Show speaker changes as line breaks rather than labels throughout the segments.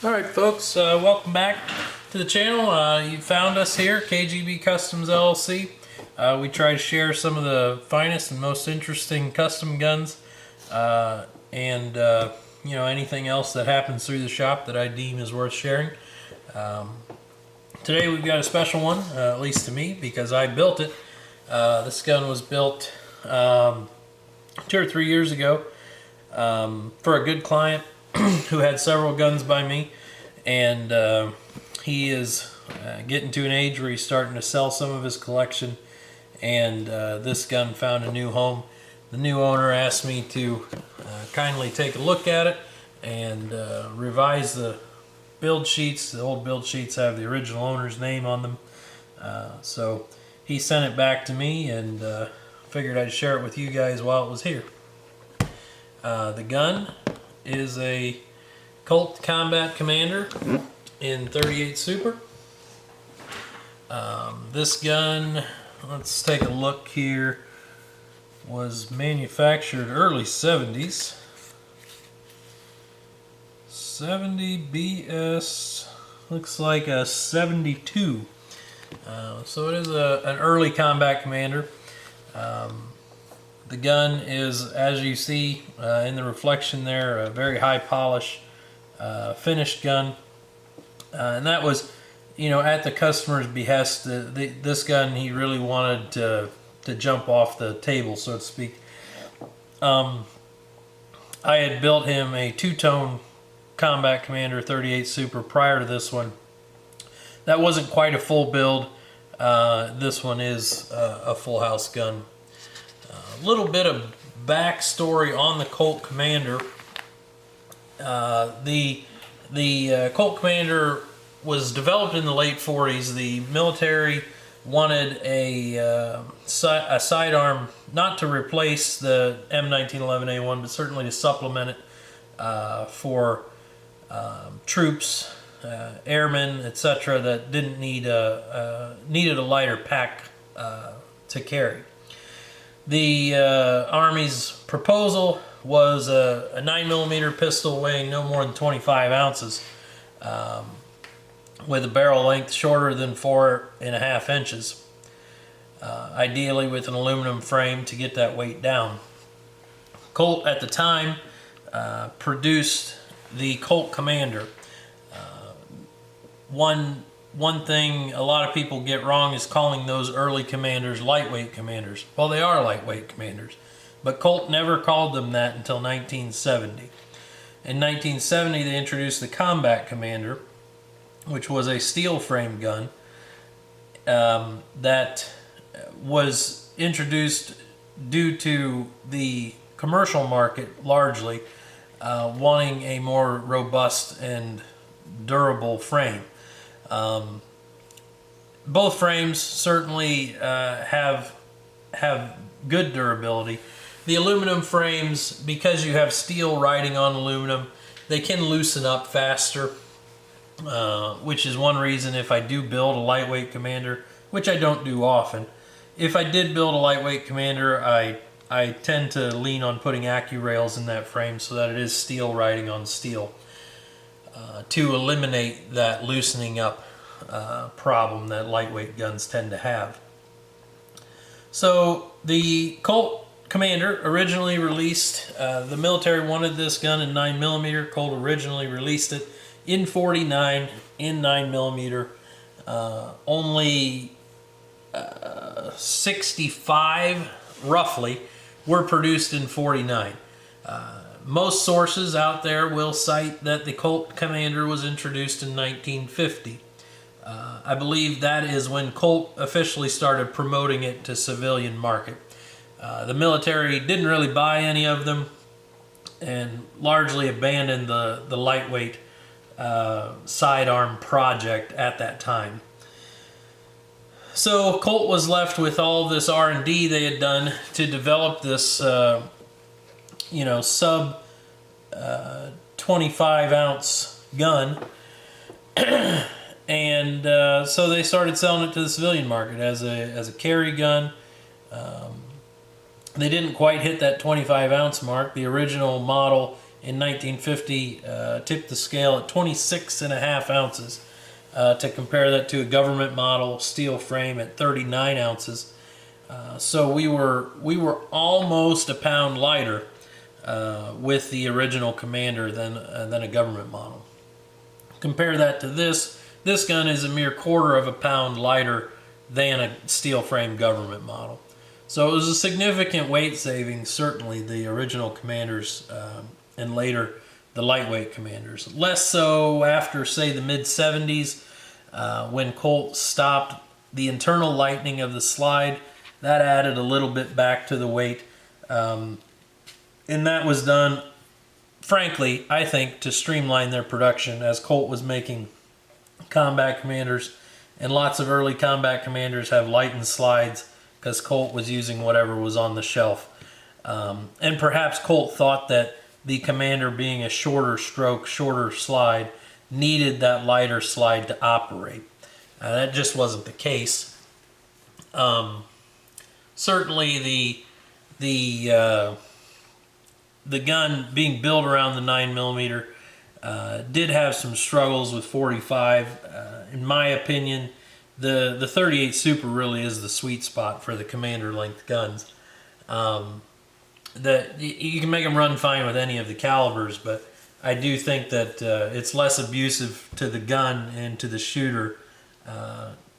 Alright folks, welcome back to the channel. You found us here, KGB Customs LLC. We try to share some of the finest and most interesting custom guns and you know, anything else that happens through the shop that I deem is worth sharing. Today we've got a special one, at least to me, because I built it. This gun was built 2 or 3 years ago for a good client who had several guns by me, and he is getting to an age where he's starting to sell some of his collection, and this gun found a new home. The new owner asked me to kindly take a look at it and revise the build sheets. The old build sheets have the original owner's name on them, so he sent it back to me, and figured I'd share it with you guys while it was here. The gun is a Colt Combat Commander in 38 Super. This gun, let's take a look here, was manufactured early 70s. 70 BS, looks like a 72. So it is an early Combat Commander. The gun is, as you see in the reflection there, a very high polish finished gun, and that was, you know, at the customer's behest. This gun, he really wanted to jump off the table, so to speak. I had built him a two-tone Combat Commander 38 Super prior to this one. That wasn't quite a full build. This one is a full house gun. A little bit of backstory on the Colt Commander. The Colt Commander was developed in the late 40s. The military wanted a sidearm, not to replace the M1911A1, but certainly to supplement it for troops, airmen, etc., that didn't need needed a lighter pack to carry. The Army's proposal was a 9mm pistol weighing no more than 25 ounces, with a barrel length shorter than 4.5 inches, ideally with an aluminum frame to get that weight down. Colt at the time produced the Colt Commander. One thing a lot of people get wrong is calling those early Commanders lightweight Commanders. Well, they are lightweight Commanders, but Colt never called them that until 1970. In 1970, they introduced the Combat Commander, which was a steel frame gun that was introduced due to the commercial market largely wanting a more robust and durable frame. Both frames certainly have good durability. The aluminum frames, because you have steel riding on aluminum, they can loosen up faster, which is one reason if I do build a lightweight Commander, which I don't do often, if I did build a lightweight Commander, I tend to lean on putting AccuRails in that frame so that it is steel riding on steel, to eliminate that loosening up problem that lightweight guns tend to have. So the Colt Commander originally released, the military wanted this gun in 9mm. Colt originally released it in 49 in 9mm. Only 65 roughly were produced in 49. Most sources out there will cite that the Colt Commander was introduced in 1950. I believe that is when Colt officially started promoting it to civilian market. The military didn't really buy any of them and largely abandoned the lightweight sidearm project at that time. So Colt was left with all this R&D they had done to develop this you know, sub 25 ounce gun. And so they started selling it to the civilian market as a carry gun. They didn't quite hit that 25 ounce mark. The original model in 1950 tipped the scale at 26.5 ounces. To compare that to a government model steel frame at 39 ounces. So we were almost a pound lighter with the original Commander than a government model. Compare that to this. This gun is a mere quarter of a pound lighter than a steel frame government model. So it was a significant weight saving, certainly the original Commanders and later the lightweight Commanders. Less so after, say, the mid-70s when Colt stopped the internal lightening of the slide. That added a little bit back to the weight. And that was done, frankly, I think, to streamline their production, as Colt was making combat Commanders, and lots of early combat Commanders have lightened slides because Colt was using whatever was on the shelf. And perhaps Colt thought that the Commander, being a shorter stroke, shorter slide, needed that lighter slide to operate. That just wasn't the case. Certainly the gun being built around the 9mm did have some struggles with 45. In my opinion, the 38 Super really is the sweet spot for the Commander length guns. You can make them run fine with any of the calibers, but I do think that it's less abusive to the gun and to the shooter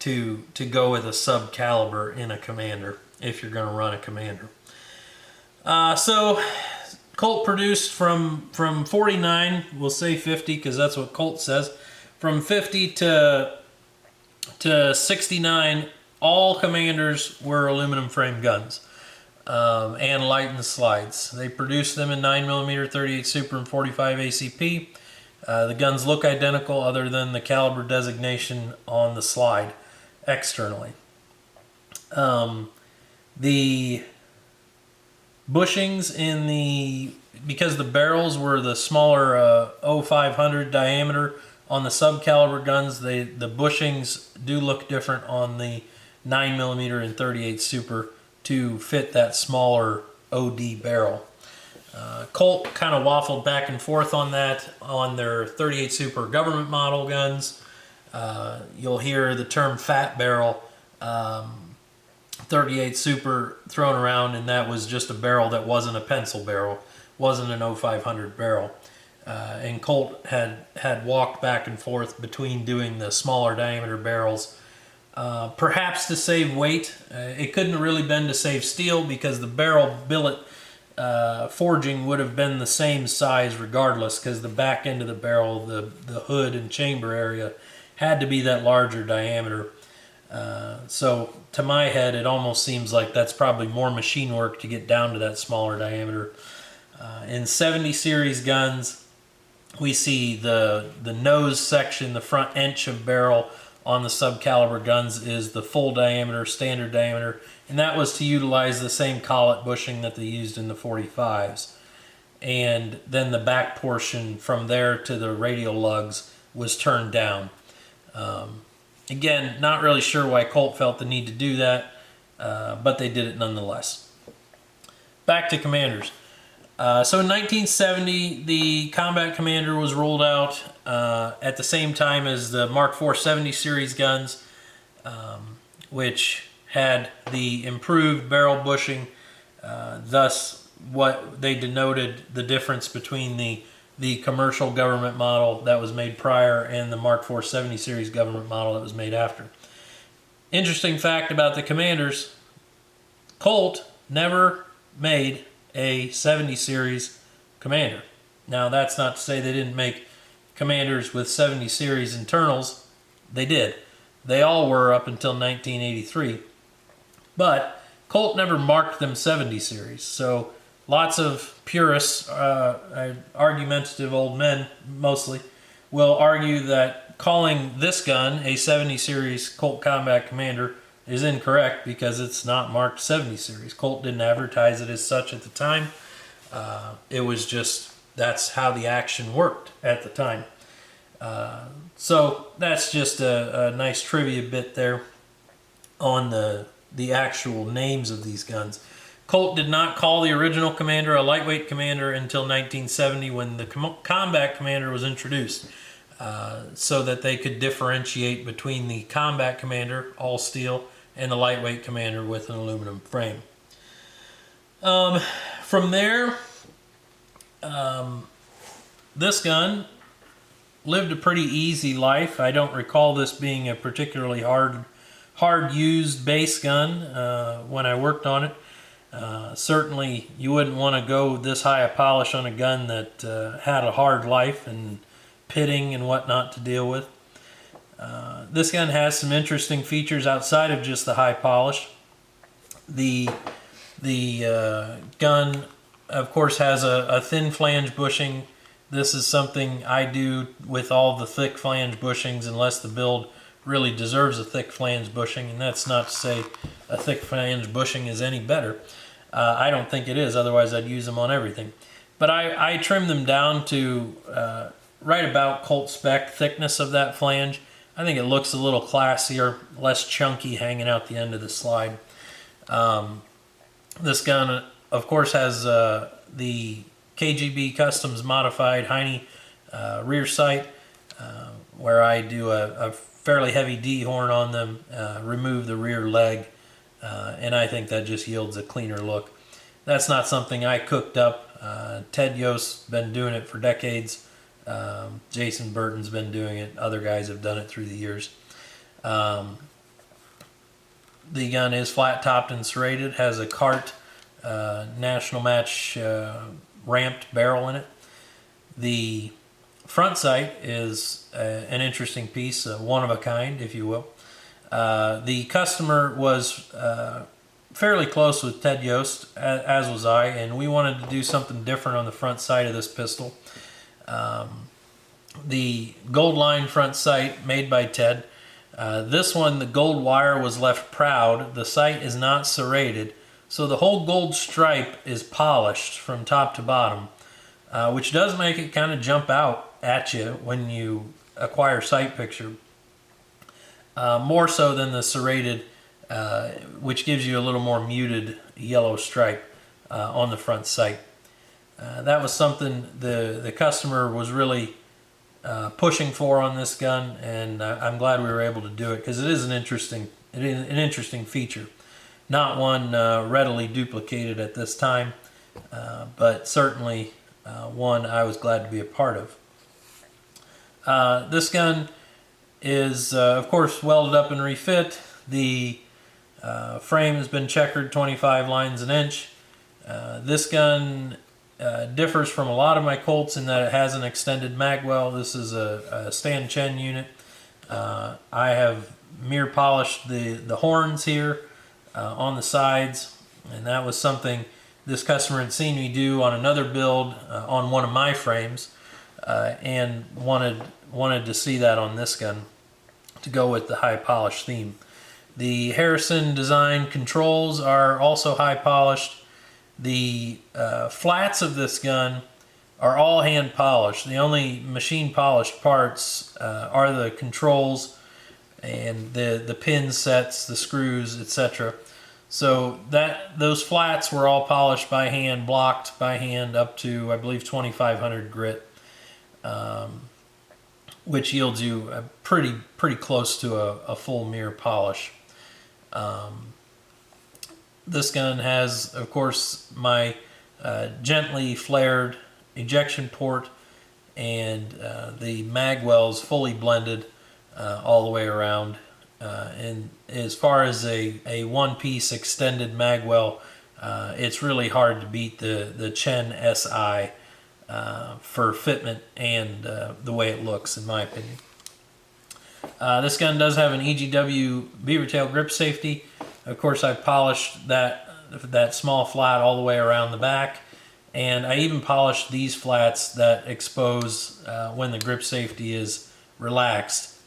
to go with a sub caliber in a Commander if you're going to run a Commander. So Colt produced from 49, we'll say 50 because that's what Colt says, from 50 to 69, all Commanders were aluminum frame guns and lightened slides. They produced them in 9mm, 38 Super, and 45 ACP. The guns look identical other than the caliber designation on the slide externally. The bushings because the barrels were the smaller 0500 diameter on the sub-caliber guns, the bushings do look different on the 9mm and 38 Super to fit that smaller OD barrel. Colt kind of waffled back and forth on that on their 38 Super government model guns. You'll hear the term fat barrel 38 Super thrown around, and that was just a barrel that wasn't a pencil barrel, wasn't an 0500 barrel. And Colt had walked back and forth between doing the smaller diameter barrels, perhaps to save weight. It couldn't have really been to save steel because the barrel billet forging would have been the same size regardless, because the back end of the barrel, the hood and chamber area, had to be that larger diameter. So to my head, it almost seems like that's probably more machine work to get down to that smaller diameter. In 70 series guns, we see the nose section, the front inch of barrel on the sub-caliber guns is the full diameter, standard diameter, and that was to utilize the same collet bushing that they used in the 45s. And then the back portion from there to the radial lugs was turned down. Again, not really sure why Colt felt the need to do that, but they did it nonetheless. Back to Commanders. So in 1970, the Combat Commander was rolled out at the same time as the Mark IV 70 series guns, which had the improved barrel bushing, thus what they denoted the difference between the commercial government model that was made prior and the Mark IV 70 series government model that was made after. Interesting fact about the Commanders, Colt never made a 70 series Commander. Now that's not to say they didn't make Commanders with 70 series internals. They did. They all were up until 1983. But Colt never marked them 70 series. So lots of purists, argumentative old men mostly, will argue that calling this gun a 70 series Colt Combat Commander is incorrect because it's not marked 70 series. Colt didn't advertise it as such at the time. It was just, that's how the action worked at the time. So that's just a nice trivia bit there on the actual names of these guns. Colt did not call the original Commander a lightweight Commander until 1970 when the Combat Commander was introduced, so that they could differentiate between the Combat Commander, all steel, and the lightweight Commander with an aluminum frame. From there, this gun lived a pretty easy life. I don't recall this being a particularly hard used base gun when I worked on it. Certainly you wouldn't want to go this high a polish on a gun that had a hard life and pitting and whatnot to deal with. This gun has some interesting features outside of just the high polish. The gun, of course, has a thin flange bushing. This is something I do with all the thick flange bushings unless the build really deserves a thick flange bushing, and that's not to say a thick flange bushing is any better. I don't think it is, otherwise I'd use them on everything. But I trim them down to right about Colt spec thickness of that flange. I think it looks a little classier, less chunky hanging out the end of the slide. This gun, of course, has the KGB Customs modified Heine rear sight, where I do a fairly heavy D-horn on them, remove the rear leg, and I think that just yields a cleaner look. That's not something I cooked up. Ted Yost's been doing it for decades. Jason Burton's been doing it. Other guys have done it through the years. The gun is flat-topped and serrated, has a Cart National Match ramped barrel in it. The front sight is an interesting piece, one of a kind, if you will. The customer was fairly close with Ted Yost, as was I, and we wanted to do something different on the front sight of this pistol. The gold line front sight made by Ted. This one, the gold wire was left proud. The sight is not serrated, so the whole gold stripe is polished from top to bottom, which does make it kind of jump out at you when you acquire sight picture. More so than the serrated, which gives you a little more muted yellow stripe on the front sight. That was something the customer was really pushing for on this gun, and I'm glad we were able to do it because it is an interesting feature. Not one readily duplicated at this time, but certainly one I was glad to be a part of. This gun is, of course, welded up and refit. The frame has been checkered 25 lines an inch. This gun differs from a lot of my Colts in that it has an extended mag well. This is a Stan Chen unit. I have mirror polished the horns here on the sides, and that was something this customer had seen me do on another build on one of my frames, and wanted to see that on this gun to go with the high polish theme. The Harrison design controls are also high polished. The flats of this gun are all hand polished. The only machine polished parts are the controls and the pin sets, the screws, etc. So those flats were all polished by hand, blocked by hand up to, I believe, 2500 grit, which yields you a pretty close to a full mirror polish. This gun has, of course, my gently flared ejection port, and the mag wells fully blended all the way around. And as far as a one-piece extended mag well, it's really hard to beat the Chen SI for fitment and the way it looks, in my opinion. This gun does have an EGW beaver tail grip safety. Of course, I polished that small flat all the way around the back, and I even polished these flats that expose when the grip safety is relaxed.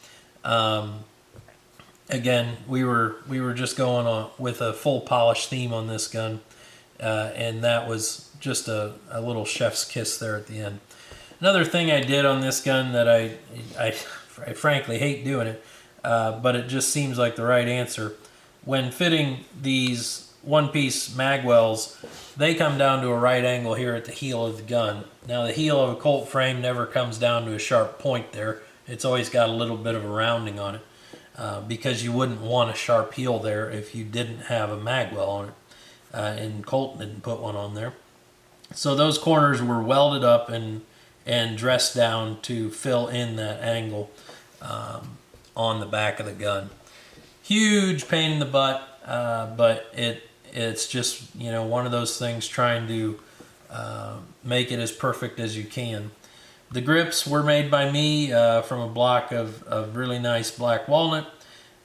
Again, we were just going on with a full polish theme on this gun, and that was just a little chef's kiss there at the end. Another thing I did on this gun that I frankly hate doing it, but it just seems like the right answer. When fitting these one-piece mag wells, they come down to a right angle here at the heel of the gun. Now the heel of a Colt frame never comes down to a sharp point there. It's always got a little bit of a rounding on it, because you wouldn't want a sharp heel there if you didn't have a mag well on it. And Colt didn't put one on there. So those corners were welded up and dressed down to fill in that angle on the back of the gun. Huge pain in the butt, but it's just, you know, one of those things, trying to make it as perfect as you can. The grips were made by me from a block of really nice black walnut,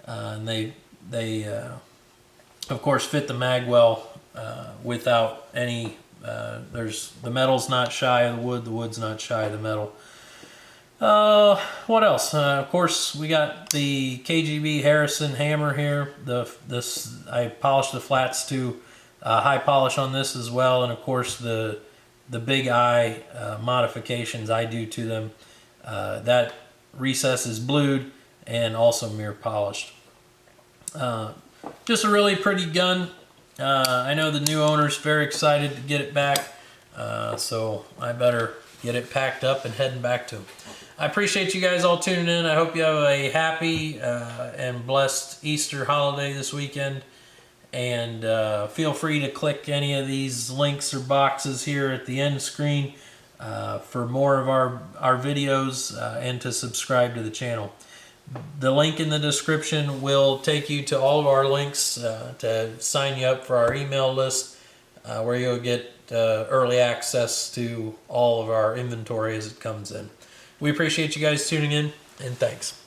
and they of course fit the mag well without any. The metal's not shy of the wood's not shy of the metal. What else? Of course, we got the KGB Harrison hammer here. I polished the flats to high polish on this as well, and of course the big eye modifications I do to them. That recess is blued and also mirror polished. Just a really pretty gun. I know the new owner's very excited to get it back, so I better get it packed up and heading back to him. I appreciate you guys all tuning in. I hope you have a happy and blessed Easter holiday this weekend. And feel free to click any of these links or boxes here at the end screen for more of our videos and to subscribe to the channel. The link in the description will take you to all of our links to sign you up for our email list, where you'll get early access to all of our inventory as it comes in. We appreciate you guys tuning in, and thanks.